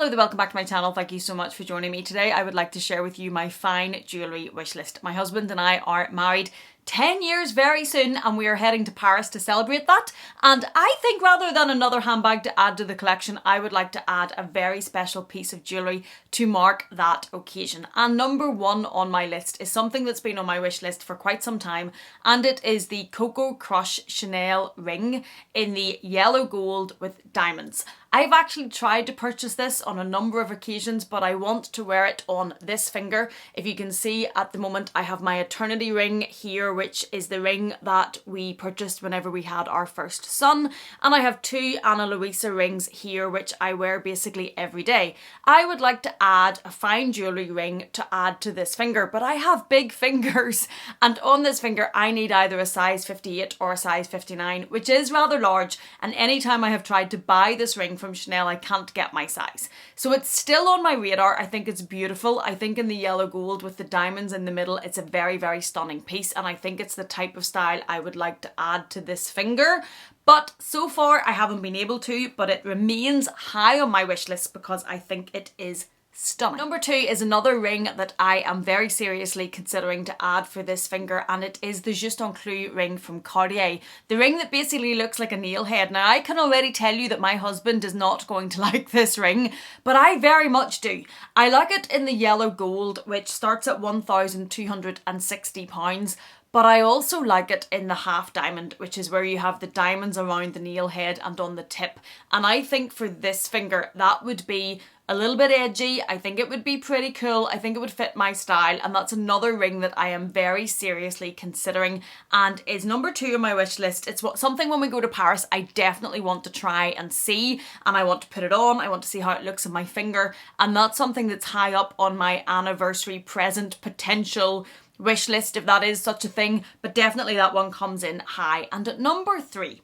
Hello there, welcome back to my channel. Thank you so much for joining me today. I would like to share with you my fine jewellery wish list. My husband and I are married 10 years very soon and we are heading to Paris to celebrate that. And I think rather than another handbag to add to the collection, I would like to add a very special piece of jewellery to mark that occasion. And number one on my list is something that's been on my wish list for quite some time, and it is the Coco Crush Chanel ring in the yellow gold with diamonds. I've actually tried to purchase this on a number of occasions, but I want to wear it on this finger. If you can see at the moment, I have my eternity ring here, which is the ring that we purchased whenever we had our first son. And I have two Ana Luisa rings here, which I wear basically every day. I would like to add a fine jewellery ring to add to this finger, but I have big fingers. And on this finger, I need either a size 58 or a size 59, which is rather large. And anytime I have tried to buy this ring from Chanel, I can't get my size. So it's still on my radar. I think it's beautiful. I think in the yellow gold with the diamonds in the middle, it's a very, very stunning piece. And I think it's the type of style I would like to add to this finger. But so far I haven't been able to, but it remains high on my wish list because I think it is stunning. Number two is another ring that I am very seriously considering to add for this finger, and it is the Juste Clou ring from Cartier. The ring that basically looks like a nail head. Now I can already tell you that my husband is not going to like this ring, but I very much do. I like it in the yellow gold, which starts at £1,260. But I also like it in the half diamond, which is where you have the diamonds around the nail head and on the tip. And I think for this finger, that would be a little bit edgy. I think it would be pretty cool. I think it would fit my style. And that's another ring that I am very seriously considering and is number two on my wish list. It's something when we go to Paris, I definitely want to try and see. And I want to put it on. I want to see how it looks on my finger. And that's something that's high up on my anniversary present potential wish list, if that is such a thing, but definitely that one comes in high. And at number three,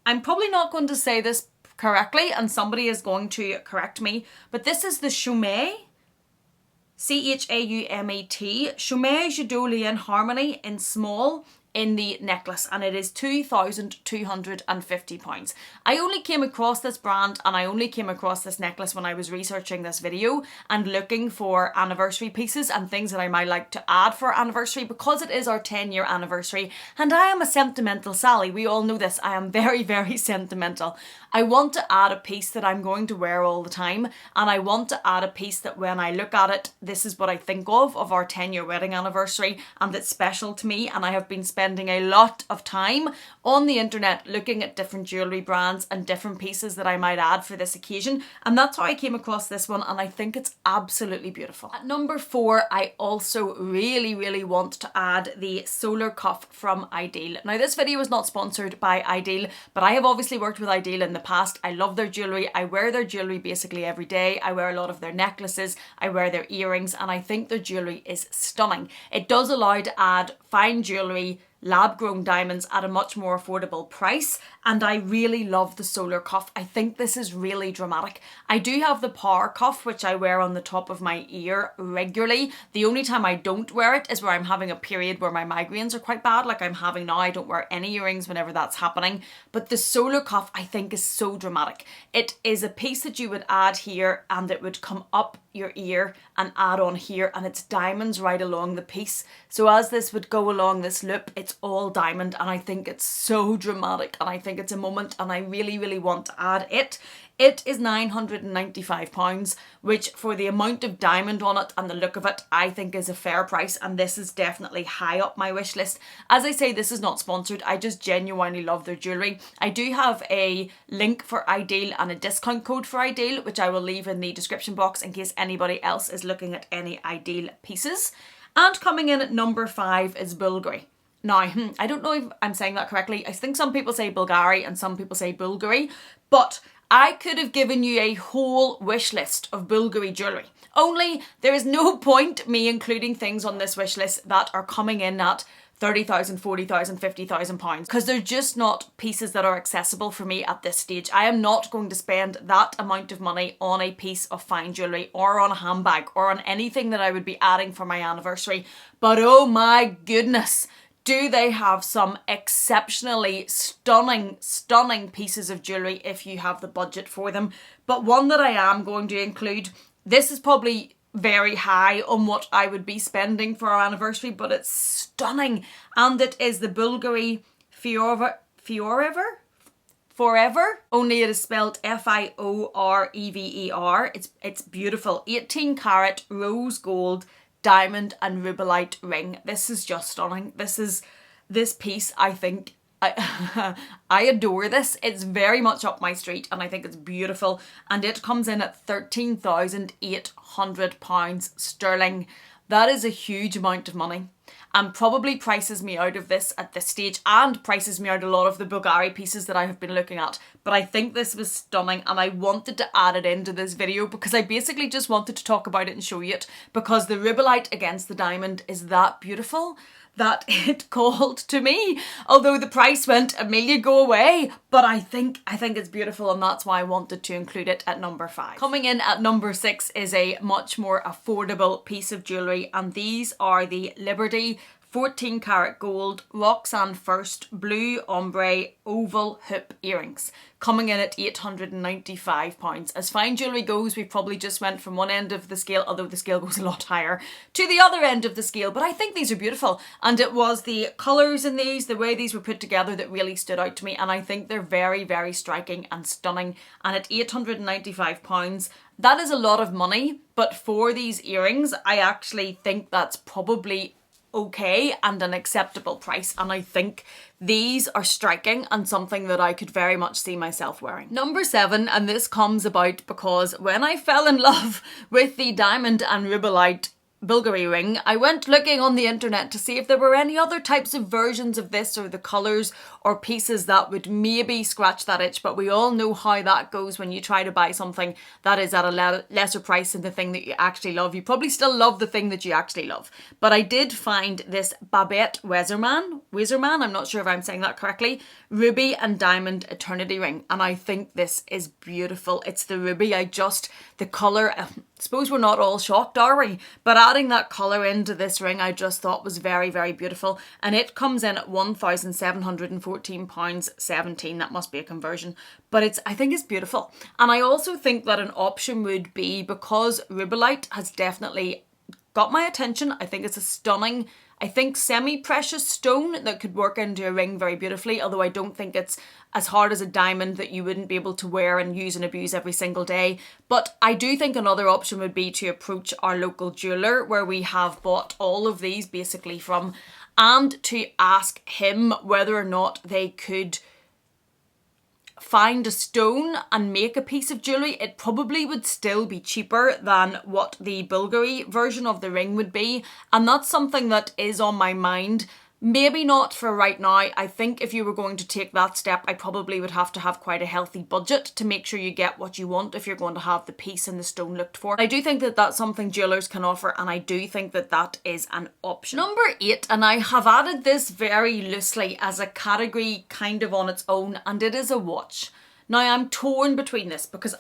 I'm probably not going to say this correctly and somebody is going to correct me, but this is the Chaumet, C-H-A-U-M-E-T, Chaumet Jeuxde Liens Harmony in small in the necklace, and it is £2,250. I only came across this brand and I only came across this necklace when I was researching this video and looking for anniversary pieces and things that I might like to add for anniversary, because it is our 10-year anniversary and I am a sentimental Sally. We all know this. I am very, very sentimental. I want to add a piece that I'm going to wear all the time, and I want to add a piece that when I look at it, this is what I think of our 10-year wedding anniversary, and it's special to me. And I have been spending a lot of time on the internet looking at different jewellery brands and different pieces that I might add for this occasion, and that's how I came across this one, and I think it's absolutely beautiful. At number four, I also really, really want to add the solar cuff from Ideal. Now this video is not sponsored by Ideal, but I have obviously worked with Ideal in the past. I love their jewellery. I wear their jewellery basically every day. I wear a lot of their necklaces. I wear their earrings, and I think their jewellery is stunning. It does allow to add fine jewellery, lab-grown diamonds at a much more affordable price, and I really love the solar cuff. I think this is really dramatic. I do have the power cuff, which I wear on the top of my ear regularly. The only time I don't wear it is where I'm having a period where my migraines are quite bad, like I'm having now. I don't wear any earrings whenever that's happening, but the solar cuff I think is so dramatic. It is a piece that you would add here and it would come up your ear and add on here, and it's diamonds right along the piece. So as this would go along this loop, it's all diamond, and I think it's so dramatic, and I think it's a moment, and I really, really want to add it. It is £995, which for the amount of diamond on it and the look of it, I think is a fair price, and this is definitely high up my wish list. As I say, this is not sponsored. I just genuinely love their jewellery. I do have a link for Ideal and a discount code for Ideal, which I will leave in the description box in case anybody else is looking at any Ideal pieces. And coming in at number five is Bulgari. Now, I don't know if I'm saying that correctly. I think some people say Bulgari and some people say Bulgari, but I could have given you a whole wish list of Bulgari jewellery. Only there is no point me including things on this wish list that are coming in at £30,000, £40,000, £50,000, because they're just not pieces that are accessible for me at this stage. I am not going to spend that amount of money on a piece of fine jewellery or on a handbag or on anything that I would be adding for my anniversary. But oh my goodness, do they have some exceptionally stunning pieces of jewellery if you have the budget for them. But one that I am going to include, this is probably very high on what I would be spending for our anniversary, but it's stunning. And it is the Bulgari fiorever? Only it is spelled F-I-O-R-E-V-E-R. It's beautiful. 18 karat rose gold diamond and rubellite ring. This is just stunning. This piece, I think, I adore this. It's very much up my street and I think it's beautiful. And it comes in at £13,800 sterling. That is a huge amount of money and probably prices me out of this at this stage and prices me out a lot of the Bulgari pieces that I have been looking at. But I think this was stunning and I wanted to add it into this video because I basically just wanted to talk about it and show you it, because the rubellite against the diamond is that beautiful that it called to me. Although the price went a million go away, but I think it's beautiful and that's why I wanted to include it at number 5. Coming in at number 6 is a much more affordable piece of jewellery, and these are the Liberty 14 karat gold Roxanne First blue ombre oval hoop earrings, coming in at £895. As fine jewellery goes, we probably just went from one end of the scale, although the scale goes a lot higher, to the other end of the scale. But I think these are beautiful, and it was the colours in these, the way these were put together, that really stood out to me, and I think they're very, very striking and stunning. And at £895, that is a lot of money, but for these earrings, I actually think that's probably okay and an acceptable price, and I think these are striking and something that I could very much see myself wearing. Number 7, and this comes about because when I fell in love with the diamond and rubellite Bulgari ring, I went looking on the internet to see if there were any other types of versions of this or the colours or pieces that would maybe scratch that itch, but we all know how that goes when you try to buy something that is at a lesser price than the thing that you actually love. You probably still love the thing that you actually love. But I did find this Babette Wasserman, I'm not sure if I'm saying that correctly, ruby and diamond eternity ring, and I think this is beautiful. It's the ruby, the colour, I suppose we're not all shocked, are we? But adding that colour into this ring I just thought was very, very beautiful, and it comes in at £1,714.17. That must be a conversion, but I think it's beautiful. And I also think that an option would be, because rubellite has definitely got my attention, I think it's a stunning, semi-precious stone that could work into a ring very beautifully, although I don't think it's as hard as a diamond that you wouldn't be able to wear and use and abuse every single day. But I do think another option would be to approach our local jeweller, where we have bought all of these basically from, and to ask him whether or not they could find a stone and make a piece of jewellery. It probably would still be cheaper than what the Bulgari version of the ring would be, and that's something that is on my mind. Maybe not for right now. I think if you were going to take that step, I probably would have to have quite a healthy budget to make sure you get what you want if you're going to have the piece and the stone looked for. I do think that that's something jewellers can offer, and I do think that that is an option. Number 8, and I have added this very loosely as a category kind of on its own, and it is a watch. Now I'm torn between this because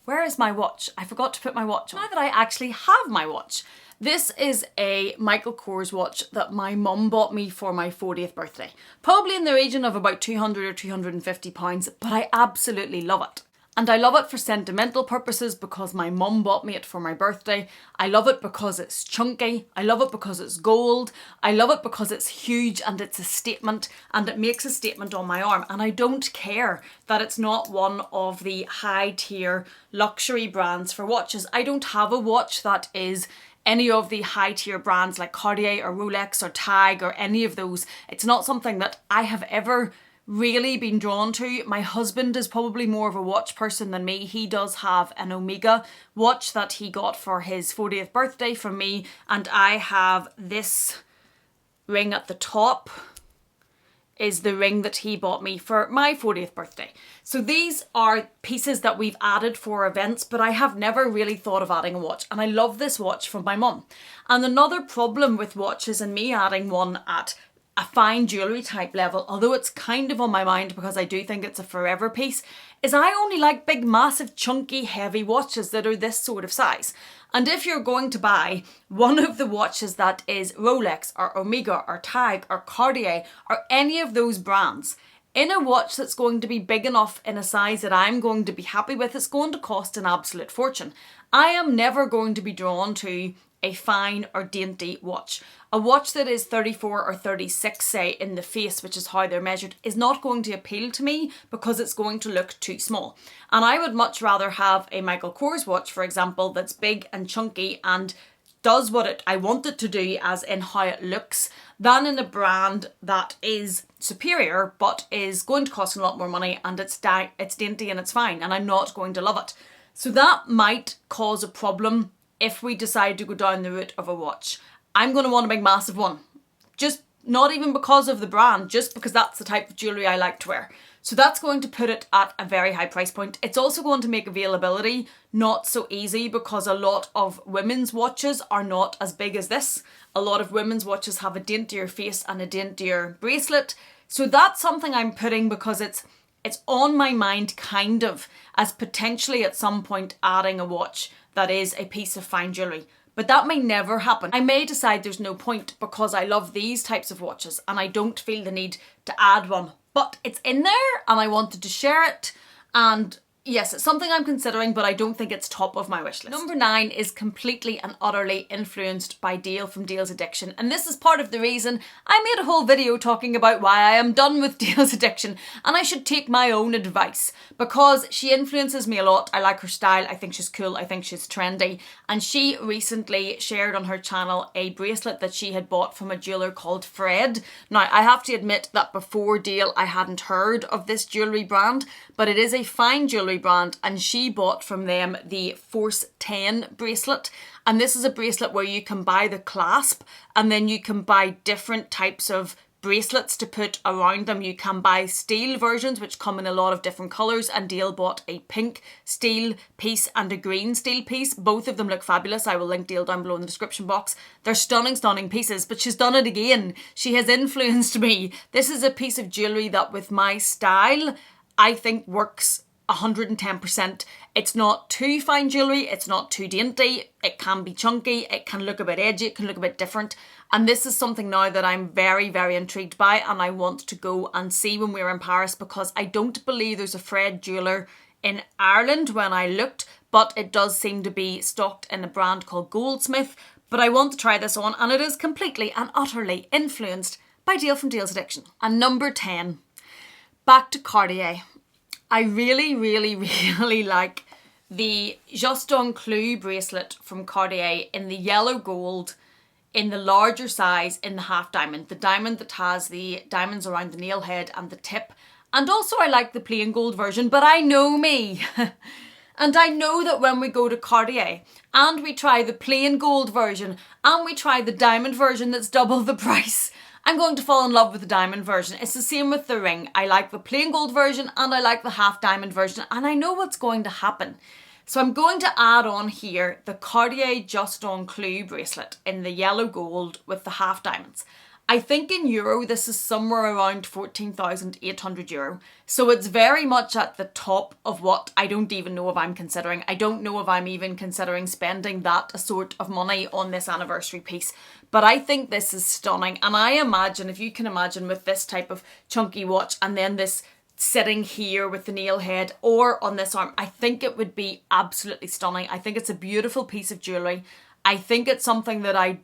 where is my watch? I forgot to put my watch on. Now that I actually have my watch. This is a Michael Kors watch that my mum bought me for my 40th birthday. Probably in the region of about £200 or £250, but I absolutely love it. And I love it for sentimental purposes because my mum bought me it for my birthday. I love it because it's chunky. I love it because it's gold. I love it because it's huge and it's a statement, and it makes a statement on my arm. And I don't care that it's not one of the high tier luxury brands for watches. I don't have a watch that is any of the high tier brands like Cartier or Rolex or Tag or any of those. It's not something that I have ever really been drawn to. My husband is probably more of a watch person than me. He does have an Omega watch that he got for his 40th birthday from me, and I have this ring at the top is the ring that he bought me for my 40th birthday. So these are pieces that we've added for events, but I have never really thought of adding a watch, and I love this watch from my mum. And another problem with watches and me adding one at a fine jewellery type level, although it's kind of on my mind because I do think it's a forever piece, is I only like big, massive, chunky, heavy watches that are this sort of size. And if you're going to buy one of the watches that is Rolex or Omega or Tag or Cartier or any of those brands, in a watch that's going to be big enough in a size that I'm going to be happy with, it's going to cost an absolute fortune. I am never going to be drawn to a fine or dainty watch. A watch that is 34 or 36, say, in the face, which is how they're measured, is not going to appeal to me because it's going to look too small. And I would much rather have a Michael Kors watch, for example, that's big and chunky and does what I want it to do, as in how it looks, than in a brand that is superior but is going to cost a lot more money and it's dainty and it's fine and I'm not going to love it. So that might cause a problem if we decide to go down the route of a watch. I'm going to want a big massive one. Just not even because of the brand, just because that's the type of jewellery I like to wear. So that's going to put it at a very high price point. It's also going to make availability not so easy because a lot of women's watches are not as big as this. A lot of women's watches have a daintier face and a daintier bracelet. So that's something I'm putting because it's on my mind kind of as potentially at some point adding a watch that is a piece of fine jewellery. But that may never happen. I may decide there's no point because I love these types of watches and I don't feel the need to add one. But it's in there and I wanted to share it, and yes, it's something I'm considering, but I don't think it's top of my wish list. Number 9 is completely and utterly influenced by Dale from Dale's Addiction. And this is part of the reason I made a whole video talking about why I am done with Dale's Addiction and I should take my own advice because she influences me a lot. I like her style. I think she's cool. I think she's trendy. And she recently shared on her channel a bracelet that she had bought from a jeweller called Fred. Now, I have to admit that before Dale, I hadn't heard of this jewellery brand, but it is a fine jewellery brand and she bought from them the Force 10 bracelet, and this is a bracelet where you can buy the clasp and then you can buy different types of bracelets to put around them. You can buy steel versions which come in a lot of different colours, and Dale bought a pink steel piece and a green steel piece. Both of them look fabulous. I will link Dale down below in the description box. They're stunning, stunning pieces, but she's done it again. She has influenced me. This is a piece of jewellery that with my style I think works 110%. It's not too fine jewellery, it's not too dainty, it can be chunky, it can look a bit edgy, it can look a bit different. And this is something now that I'm very, very intrigued by and I want to go and see when we're in Paris, because I don't believe there's a Fred jeweller in Ireland when I looked, but it does seem to be stocked in a brand called Goldsmith. But I want to try this on and it is completely and utterly influenced by Dale from Dale's Addiction. And number 10, back to Cartier. I really, really, really like the Juste Clou bracelet from Cartier in the yellow gold, in the larger size, in the half diamond. The diamond that has the diamonds around the nail head and the tip. And also I like the plain gold version, but I know me. And I know that when we go to Cartier and we try the plain gold version and we try the diamond version that's double the price, I'm going to fall in love with the diamond version. It's the same with the ring. I like the plain gold version and I like the half diamond version, and I know what's going to happen. So I'm going to add on here the Cartier Juste Clou bracelet in the yellow gold with the half diamonds. I think in euro this is somewhere around 14,800 euro. So it's very much at the top of what I don't even know if I'm considering. I don't know if I'm even considering spending that sort of money on this anniversary piece. But I think this is stunning. And I imagine, if you can imagine, with this type of chunky watch and then this sitting here with the nail head or on this arm, I think it would be absolutely stunning. I think it's a beautiful piece of jewellery. I think it's something that I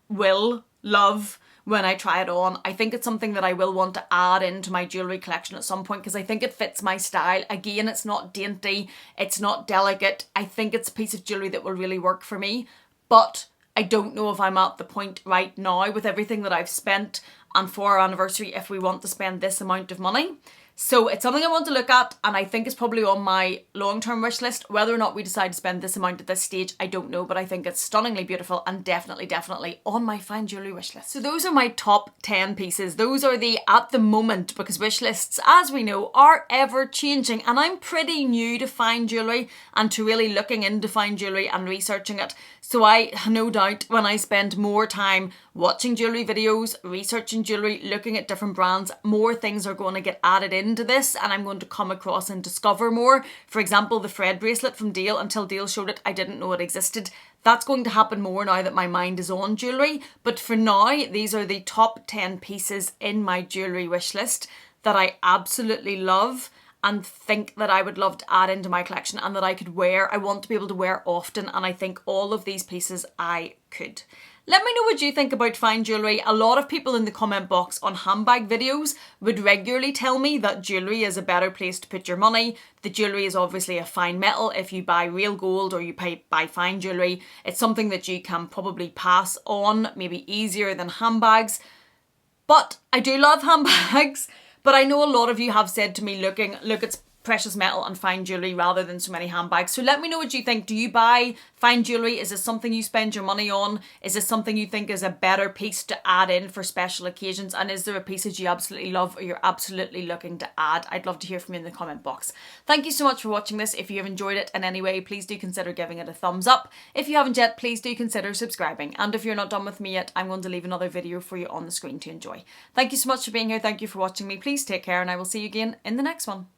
will love when I try it on. I think it's something that I will want to add into my jewellery collection at some point because I think it fits my style. Again, it's not dainty, it's not delicate. I think it's a piece of jewellery that will really work for me, but I don't know if I'm at the point right now with everything that I've spent and for our anniversary if we want to spend this amount of money. So it's something I want to look at, and I think it's probably on my long-term wish list. Whether or not we decide to spend this amount at this stage, I don't know, but I think it's stunningly beautiful and definitely on my fine jewellery wish list. So those are my top 10 pieces. Those are the at the moment, because wish lists, as we know, are ever changing, and I'm pretty new to fine jewellery and to really looking into fine jewellery and researching it. So I, no doubt, when I spend more time watching jewellery videos, researching jewellery, looking at different brands, more things are going to get added into this, and I'm going to come across and discover more. For example, the Fred bracelet from Dale, until Dale showed it, I didn't know it existed. That's going to happen more now that my mind is on jewellery. But for now, these are the top 10 pieces in my jewellery wish list that I absolutely love and think that I would love to add into my collection and that I could wear. I want to be able to wear often, and I think all of these pieces I could. Let me know what you think about fine jewellery. A lot of people in the comment box on handbag videos would regularly tell me that jewellery is a better place to put your money. The jewellery is obviously a fine metal. If you buy real gold or you buy fine jewellery, it's something that you can probably pass on, maybe easier than handbags. But I do love handbags. But I know a lot of you have said to me, look, it's precious metal and fine jewellery rather than so many handbags. So let me know what you think. Do you buy fine jewellery? Is this something you spend your money on? Is this something you think is a better piece to add in for special occasions? And is there a piece that you absolutely love or you're absolutely looking to add? I'd love to hear from you in the comment box. Thank you so much for watching this. If you have enjoyed it in any way, please do consider giving it a thumbs up. If you haven't yet, please do consider subscribing. And if you're not done with me yet, I'm going to leave another video for you on the screen to enjoy. Thank you so much for being here. Thank you for watching me. Please take care, and I will see you again in the next one.